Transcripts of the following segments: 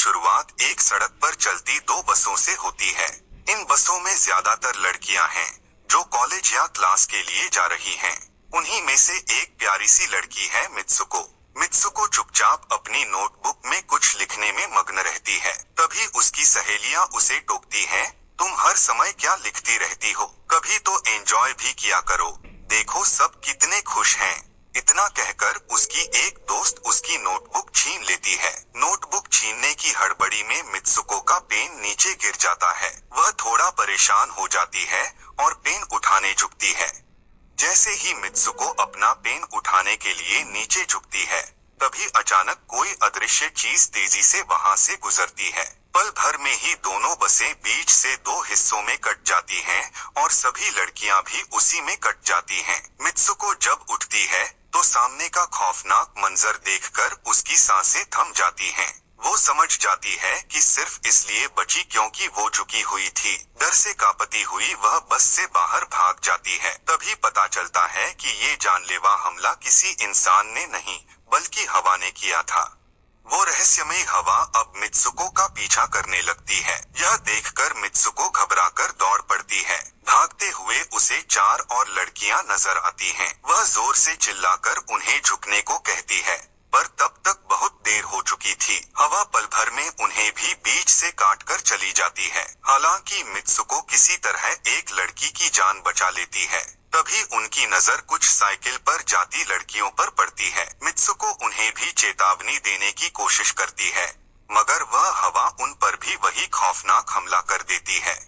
शुरुआत एक सड़क पर चलती दो बसों से होती है। इन बसों में ज्यादातर लड़कियां हैं जो कॉलेज या क्लास के लिए जा रही हैं। उन्हीं में से एक प्यारी सी लड़की है मित्सुको। मित्सुको चुपचाप अपनी नोटबुक में कुछ लिखने में मग्न रहती है। तभी उसकी सहेलियां उसे टोकती हैं, तुम हर समय क्या लिखती रहती हो, कभी तो एंजॉय भी किया करो, देखो सब कितने खुश हैं। इतना कहकर उसकी एक दोस्त उसकी नोटबुक छीन लेती है। नोटबुक छीनने की हड़बड़ी में मित्सुको का पेन नीचे गिर जाता है। वह थोड़ा परेशान हो जाती है और पेन उठाने झुकती है। जैसे ही मित्सुको अपना पेन उठाने के लिए नीचे झुकती है, तभी अचानक कोई अदृश्य चीज तेजी से वहां से गुजरती है। पल भर में ही दोनों बसें बीच से दो हिस्सों में कट जाती हैं और सभी लड़कियां भी उसी में कट जाती हैं। मित्सुको जब उठती है तो सामने का खौफनाक मंजर देखकर उसकी सांसें थम जाती हैं। वो समझ जाती है कि सिर्फ इसलिए बची क्योंकि वो झुकी हुई थी। डर से कांपती हुई वह बस से बाहर भाग जाती है। तभी पता चलता है कि ये जानलेवा हमला किसी इंसान ने नहीं बल्कि हवा ने किया था। वो रहस्यमयी हवा अब मित्सुको का पीछा करने लगती है। यह देखकर मित्सुको घबराकर दौड़ पड़ती है। भागते हुए उसे चार और लड़कियां नजर आती हैं। वह जोर से चिल्लाकर उन्हें झुकने को कहती है, पर तब तक बहुत देर हो चुकी थी। हवा पल भर में उन्हें भी बीच से काटकर चली जाती है। हालांकि मित्सुको किसी तरह एक लड़की की जान बचा लेती है। तभी उनकी नजर कुछ साइकिल पर जाती लड़कियों पर पड़ती है। मित्सुको उन्हें भी चेतावनी देने की कोशिश करती है, मगर वह हवा उन पर भी वही खौफनाक हमला कर देती है।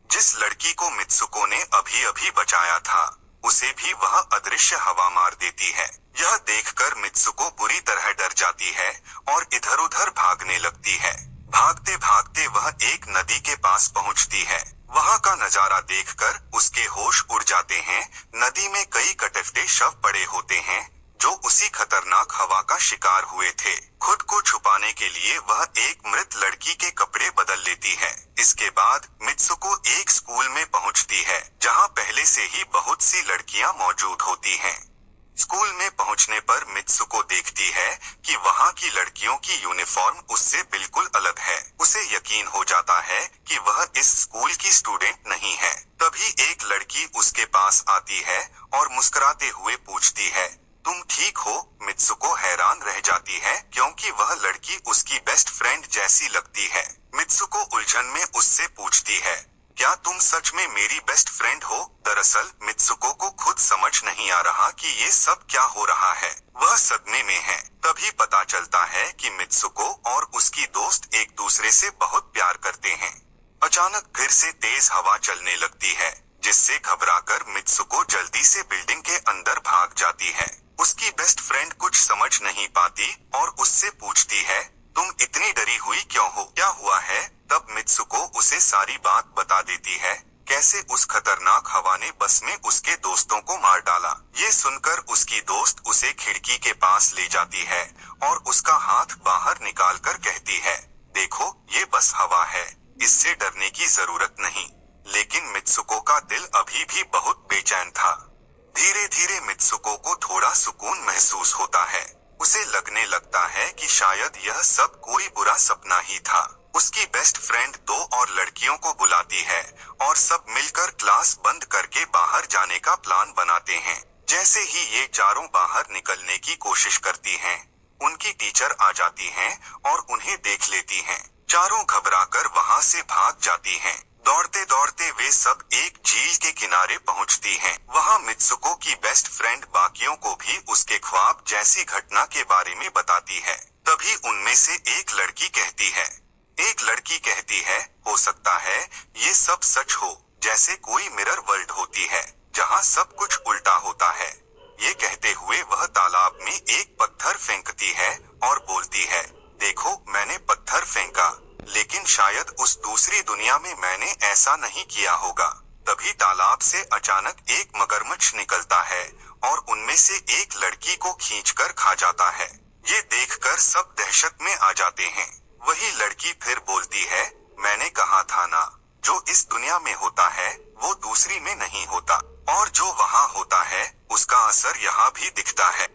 जिस लड़की को मित्सुको ने अभी अभी बचाया था, उसे भी वह अदृश्य हवा मार देती है। यह देखकर मित्सुको बुरी तरह डर जाती है और इधर उधर भागने लगती है। भागते भागते वह एक नदी के पास पहुंचती है। वहां का नजारा देखकर उसके होश उड़ जाते हैं। नदी में कई कटे शव पड़े होते हैं जो उसी खतरनाक हवा का शिकार हुए थे। खुद को छुपाने के लिए वह एक मृत लड़की के कपड़े बदल लेती है। इसके बाद मित्सुको एक स्कूल में पहुंचती है जहां पहले से ही बहुत सी लड़कियां मौजूद होती हैं। स्कूल में पहुंचने पर मित्सुको देखती है कि वहां की लड़कियों की यूनिफॉर्म उससे बिल्कुल अलग है। उसे यकीन हो जाता है कि वह इस स्कूल की स्टूडेंट नहीं है। तभी एक लड़की उसके पास आती है और मुस्कुराते हुए पूछती है, तुम ठीक हो? मित्सुको हैरान रह जाती है क्योंकि वह लड़की उसकी बेस्ट फ्रेंड जैसी लगती है। मित्सुको उलझन में उससे पूछती है, क्या तुम सच में मेरी बेस्ट फ्रेंड हो? दरअसल मित्सुको को खुद समझ नहीं आ रहा कि ये सब क्या हो रहा है। वह सदमे में है। तभी पता चलता है कि मित्सुको और उसकी दोस्त एक दूसरे से बहुत प्यार करते हैं। अचानक फिर से तेज हवा चलने लगती है, जिससे घबराकर मित्सुको जल्दी से बिल्डिंग के अंदर भाग जाती है। उसकी बेस्ट फ्रेंड कुछ समझ नहीं पाती और उससे पूछती है, तुम इतनी डरी हुई क्यों हो? क्या हुआ है? तब मित्सुको उसे सारी बात बता देती है, कैसे उस खतरनाक हवा ने बस में उसके दोस्तों को मार डाला। ये सुनकर उसकी दोस्त उसे खिड़की के पास ले जाती है और उसका हाथ बाहर निकालकर कहती है, देखो ये बस हवा है, इससे डरने की जरूरत नहीं। लेकिन मित्सुको का दिल अभी भी बहुत बेचैन था। धीरे धीरे मित्सुको को थोड़ा सुकून महसूस होता है। उसे लगने लगता है कि शायद यह सब कोई बुरा सपना ही था। उसकी बेस्ट फ्रेंड दो और लड़कियों को बुलाती है और सब मिलकर क्लास बंद करके बाहर जाने का प्लान बनाते हैं। जैसे ही ये चारों बाहर निकलने की कोशिश करती हैं, उनकी टीचर आ जाती हैं और उन्हें देख लेती हैं। चारों घबराकर वहां से भाग जाती हैं। दौड़ते दौड़ते वे सब एक झील के किनारे पहुंचती हैं। वहां मित्सुको की बेस्ट फ्रेंड बाकियों को भी उसके ख्वाब जैसी घटना के बारे में बताती है। तभी उनमें से एक लड़की कहती है, हो सकता है ये सब सच हो, जैसे कोई मिरर वर्ल्ड होती है जहां सब कुछ उल्टा होता है। ये कहते हुए वह तालाब में एक पत्थर फेंकती है और बोलती है, देखो मैंने पत्थर फेंका, लेकिन शायद उस दूसरी दुनिया में मैंने ऐसा नहीं किया होगा। तभी तालाब से अचानक एक मगरमच्छ निकलता है और उनमें से एक लड़की को खींचकर खा जाता है। ये देखकर सब दहशत में आ जाते हैं। वही लड़की फिर बोलती है, मैंने कहा था ना, जो इस दुनिया में होता है वो दूसरी में नहीं होता, और जो वहाँ होता है उसका असर यहाँ भी दिखता है।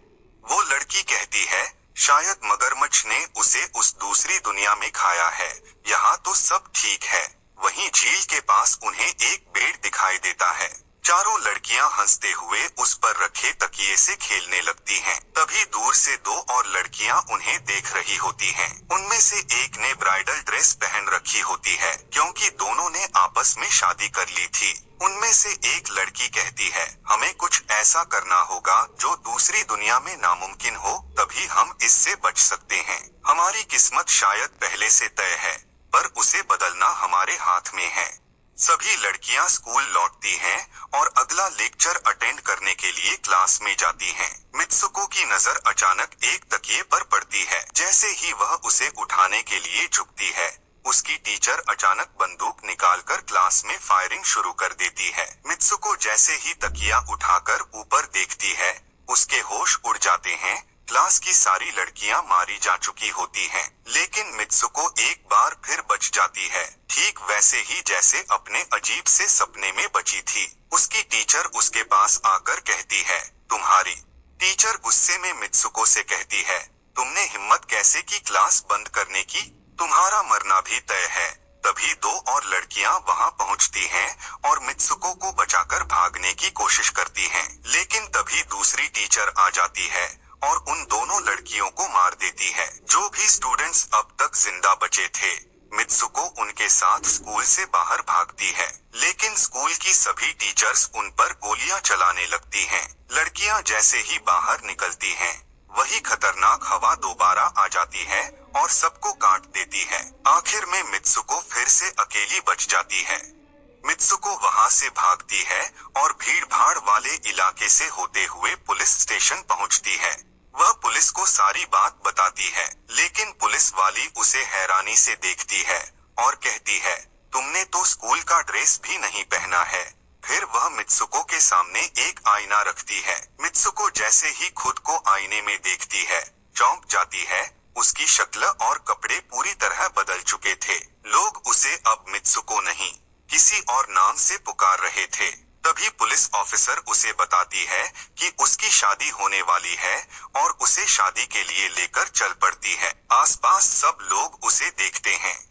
वो लड़की कहती है, शायद मगरमच्छ ने उसे उस दूसरी दुनिया में खाया है। यहाँ तो सब ठीक है। वहीं झील के पास उन्हें एक पेड़ दिखाई देता है। चारों लड़कियां हंसते हुए उस पर रखे तकिए से खेलने लगती हैं। तभी दूर से दो और लड़कियां उन्हें देख रही होती हैं। उनमें से एक ने ब्राइडल ड्रेस पहन रखी होती है, क्योंकि दोनों ने आपस में शादी कर ली थी। उनमें से एक लड़की कहती है, हमें कुछ ऐसा करना होगा जो दूसरी दुनिया में नामुमकिन हो, तभी हम इससे बच सकते हैं। हमारी किस्मत शायद पहले से तय है, पर उसे बदलना हमारे हाथ में है। सभी लड़कियां स्कूल लौटती हैं और अगला लेक्चर अटेंड करने के लिए क्लास में जाती हैं। मित्सुको की नजर अचानक एक तकिए पर पड़ती है। जैसे ही वह उसे उठाने के लिए झुकती है, उसकी टीचर अचानक बंदूक निकालकर क्लास में फायरिंग शुरू कर देती है। मित्सुको जैसे ही तकिया उठाकर ऊपर देखती है, उसके होश उड़ जाते हैं। क्लास की सारी लड़कियां मारी जा चुकी होती हैं, लेकिन मित्सुको एक बार फिर बच जाती है, ठीक वैसे ही जैसे अपने अजीब से सपने में बची थी। उसकी टीचर उसके पास आकर कहती है, तुम्हारी। टीचर गुस्से में मित्सुको से कहती है, तुमने हिम्मत कैसे की क्लास बंद करने की? तुम्हारा मरना भी तय है। तभी दो और लड़कियां वहां पहुंचती हैं और मित्सुको को बचाकर भागने की कोशिश करती हैं, लेकिन तभी दूसरी टीचर आ जाती है और उन दोनों लड़कियों को मार देती है। जो भी स्टूडेंट्स अब तक जिंदा बचे थे, मित्सुको उनके साथ स्कूल से बाहर भागती है, लेकिन स्कूल की सभी टीचर्स उन पर गोलियां चलाने लगती हैं। लड़कियां जैसे ही बाहर निकलती हैं, वही खतरनाक हवा दोबारा आ जाती है और सबको काट देती है। आखिर में मित्सुको फिर से अकेली बच जाती है। मित्सुको वहां से भागती है और भीड़-भाड़ वाले इलाके से होते हुए पुलिस स्टेशन पहुंचती है। वह पुलिस को सारी बात बताती है, लेकिन पुलिस वाली उसे हैरानी से देखती है और कहती है, तुमने तो स्कूल का ड्रेस भी नहीं पहना है। फिर वह मित्सुको के सामने एक आईना रखती है। मित्सुको जैसे ही खुद को आईने में देखती है, चौंक जाती है। उसकी शक्ल और कपड़े पूरी तरह बदल चुके थे। लोग उसे अब मित्सुको नहीं, किसी और नाम से पुकार रहे थे। तभी पुलिस ऑफिसर उसे बताती है कि उसकी शादी होने वाली है और उसे शादी के लिए लेकर चल पड़ती है। आसपास सब लोग उसे देखते हैं।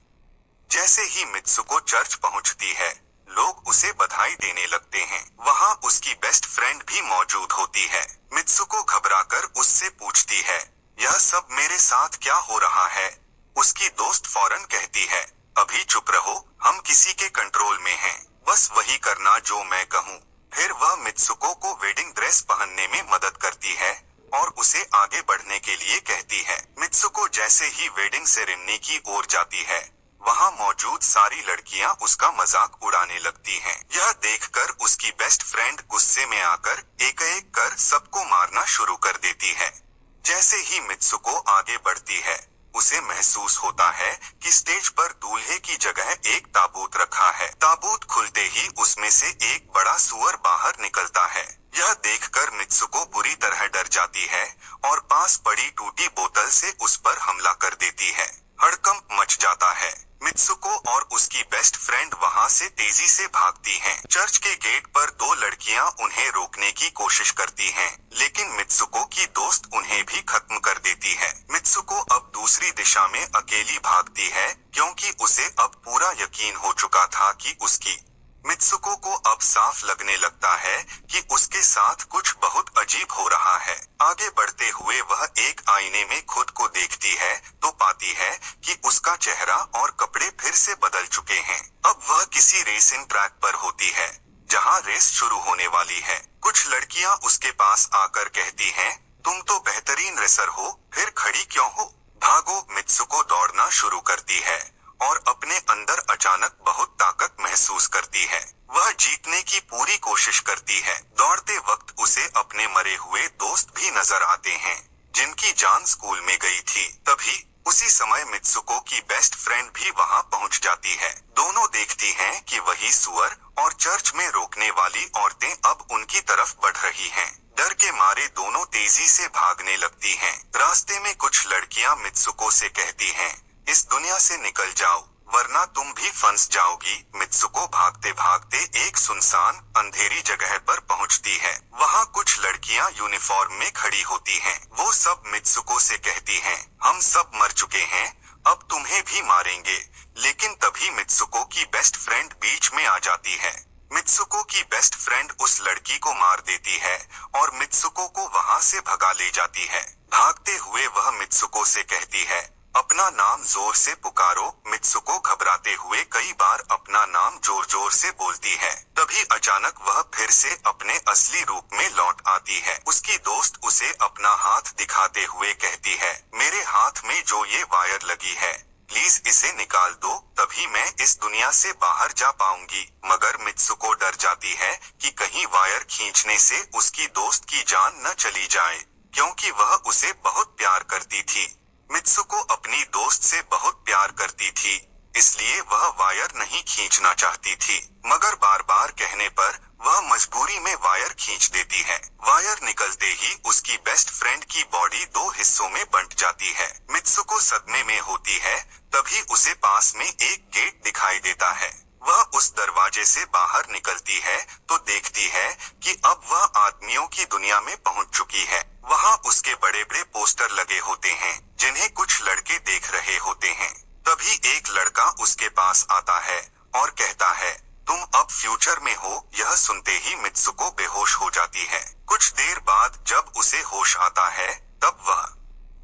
जैसे ही मित्सुको चर्च पहुंचती है, लोग उसे बधाई देने लगते हैं। वहां उसकी बेस्ट फ्रेंड भी मौजूद होती है। मित्सुको घबराकर उससे पूछती है, यह सब मेरे साथ क्या हो रहा है? उसकी दोस्त फौरन कहती है, अभी चुप रहो, हम किसी के कंट्रोल में हैं, बस वही करना जो मैं कहूँ। फिर वह मित्सुको को वेडिंग ड्रेस पहनने में मदद करती है और उसे आगे बढ़ने के लिए कहती है। मित्सुको जैसे ही वेडिंग सेरेमनी की ओर जाती है, वहां मौजूद सारी लड़कियां उसका मजाक उड़ाने लगती हैं। यह देखकर उसकी बेस्ट फ्रेंड गुस्से में आकर एक-एक कर सबको मारना शुरू कर देती है। जैसे ही मित्सुको आगे बढ़ती है, उसे महसूस होता है कि स्टेज पर दूल्हे की जगह एक ताबूत रखा है। ताबूत खुलते ही उसमें से एक बड़ा सुअर बाहर निकलता है। यह देखकर मित्सुको बुरी तरह डर जाती है और पास पड़ी टूटी बोतल से उस पर हमला कर देती है। हड़कंप मच जाता है। मित्सुको और उसकी बेस्ट फ्रेंड वहां से तेजी से भागती हैं। चर्च के गेट पर दो लड़कियां उन्हें रोकने की कोशिश करती हैं, लेकिन मित्सुको की दोस्त उन्हें भी खत्म कर देती है। मित्सुको अब दूसरी दिशा में अकेली भागती है, क्योंकि उसे अब पूरा यकीन हो चुका था कि उसकी। मित्सुको को अब साफ लगने लगता है कि उसके साथ कुछ बहुत अजीब हो रहा है। आगे बढ़ते हुए वह एक आईने में खुद को देखती है तो पाती है कि उसका चेहरा और कपड़े फिर से बदल चुके हैं। अब वह किसी रेसिंग ट्रैक पर होती है, जहां रेस शुरू होने वाली है। कुछ लड़कियां उसके पास आकर कहती हैं, तुम तो बेहतरीन रेसर हो, फिर खड़ी क्यों हो? भागो। मित्सुको दौड़ना शुरू करती है और अपने अंदर अचानक बहुत ताकत महसूस करती है। वह जीतने की पूरी कोशिश करती है। दौड़ते वक्त उसे अपने मरे हुए दोस्त भी नजर आते हैं, जिनकी जान स्कूल में गई थी। तभी उसी समय मित्सुको की बेस्ट फ्रेंड भी वहां पहुंच जाती है। दोनों देखती हैं कि वही सुअर और चर्च में रोकने वाली औरतें अब उनकी तरफ बढ़ रही हैं। डर के मारे दोनों तेजी से भागने लगती हैं। रास्ते में कुछ लड़कियां मित्सुको से कहती हैं, इस दुनिया से निकल जाओ, वरना तुम भी फंस जाओगी। मित्सुको भागते भागते एक सुनसान अंधेरी जगह पर पहुंचती है। वहां कुछ लड़कियां यूनिफॉर्म में खड़ी होती हैं। वो सब मित्सुको से कहती हैं, हम सब मर चुके हैं, अब तुम्हें भी मारेंगे। लेकिन तभी मित्सुको की बेस्ट फ्रेंड बीच में आ जाती है। मित्सुको की बेस्ट फ्रेंड उस लड़की को मार देती है और मित्सुको को वहां से भगा ले जाती है। भागते हुए वह मित्सुको से कहती है, अपना नाम जोर से पुकारो। मित्सुको घबराते हुए कई बार अपना नाम जोर जोर से बोलती है। तभी अचानक वह फिर से अपने असली रूप में लौट आती है। उसकी दोस्त उसे अपना हाथ दिखाते हुए कहती है, मेरे हाथ में जो ये वायर लगी है, प्लीज इसे निकाल दो, तभी मैं इस दुनिया से बाहर जा पाऊंगी। मगर मित्सुको डर जाती है कि कहीं वायर खींचने से उसकी दोस्त की जान न चली जाए, क्योंकि वह उसे बहुत प्यार करती थी। मित्सुको अपनी दोस्त से बहुत प्यार करती थी, इसलिए वह वायर नहीं खींचना चाहती थी। मगर बार बार कहने पर वह मजबूरी में वायर खींच देती है। वायर निकलते ही उसकी बेस्ट फ्रेंड की बॉडी दो हिस्सों में बंट जाती है। मित्सुको सदमे में होती है। तभी उसे पास में एक गेट दिखाई देता है। वह उस दरवाजे से बाहर निकलती है तो देखती है कि अब वह आदमियों की दुनिया में पहुंच चुकी है। वहां उसके बड़े बड़े पोस्टर लगे होते हैं, जिन्हें कुछ लड़के देख रहे होते हैं। तभी एक लड़का उसके पास आता है और कहता है, तुम अब फ्यूचर में हो। यह सुनते ही मित्सुको बेहोश हो जाती है। कुछ देर बाद जब उसे होश आता है, तब वह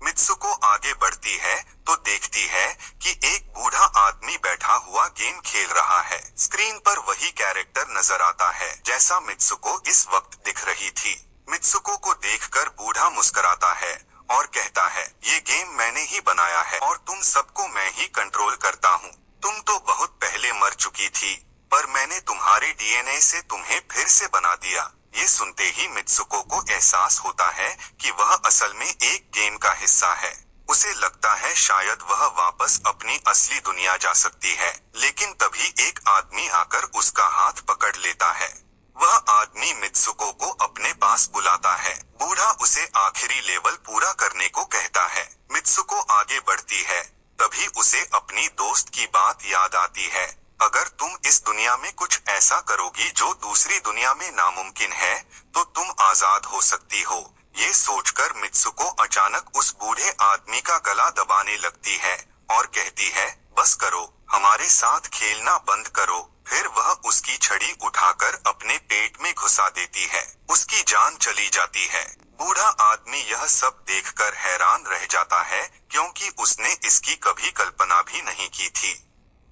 मित्सुको आगे बढ़ती है तो देखती है कि एक बूढ़ा आदमी बैठा हुआ गेम खेल रहा है। स्क्रीन पर वही कैरेक्टर नजर आता है जैसा मित्सुको इस वक्त दिख रही थी। मित्सुको को देखकर बूढ़ा मुस्कुराता है और कहता है, ये गेम मैंने ही बनाया है और तुम सबको मैं ही कंट्रोल करता हूँ। तुम तो बहुत पहले मर चुकी थी, पर मैंने तुम्हारे डीएनए से तुम्हें फिर से बना दिया। ये सुनते ही मित्सुको को एहसास होता है कि वह असल में एक गेम का हिस्सा है। उसे लगता है शायद वह वापस अपनी असली दुनिया जा सकती है, लेकिन तभी एक आदमी आकर उसका हाथ पकड़ लेता है। वह आदमी मित्सुको को अपने पास बुलाता है। बूढ़ा उसे आखिरी लेवल पूरा करने को कहता है। मित्सुको आगे बढ़ती है, तभी उसे अपनी दोस्त की बात याद आती है। अगर तुम इस दुनिया में कुछ ऐसा करोगी जो दूसरी दुनिया में नामुमकिन है, तो तुम आजाद हो सकती हो। ये सोचकर मित्सुको अचानक उस बूढ़े आदमी का गला दबाने लगती है और कहती है, बस करो, हमारे साथ खेलना बंद करो। फिर वह उसकी छड़ी उठाकर अपने पेट में घुसा देती है। उसकी जान चली जाती है। बूढ़ा आदमी यह सब देखकर हैरान रह जाता है, क्योंकि उसने इसकी कभी कल्पना भी नहीं की थी।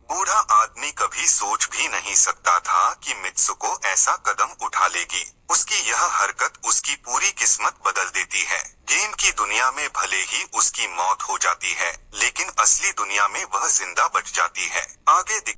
बूढ़ा आदमी कभी सोच भी नहीं सकता था कि मित्सुको ऐसा कदम उठा लेगी। उसकी यह हरकत उसकी पूरी किस्मत बदल देती है। गेम की दुनिया में भले ही उसकी मौत हो जाती है, लेकिन असली दुनिया में वह जिंदा बच जाती है। आगे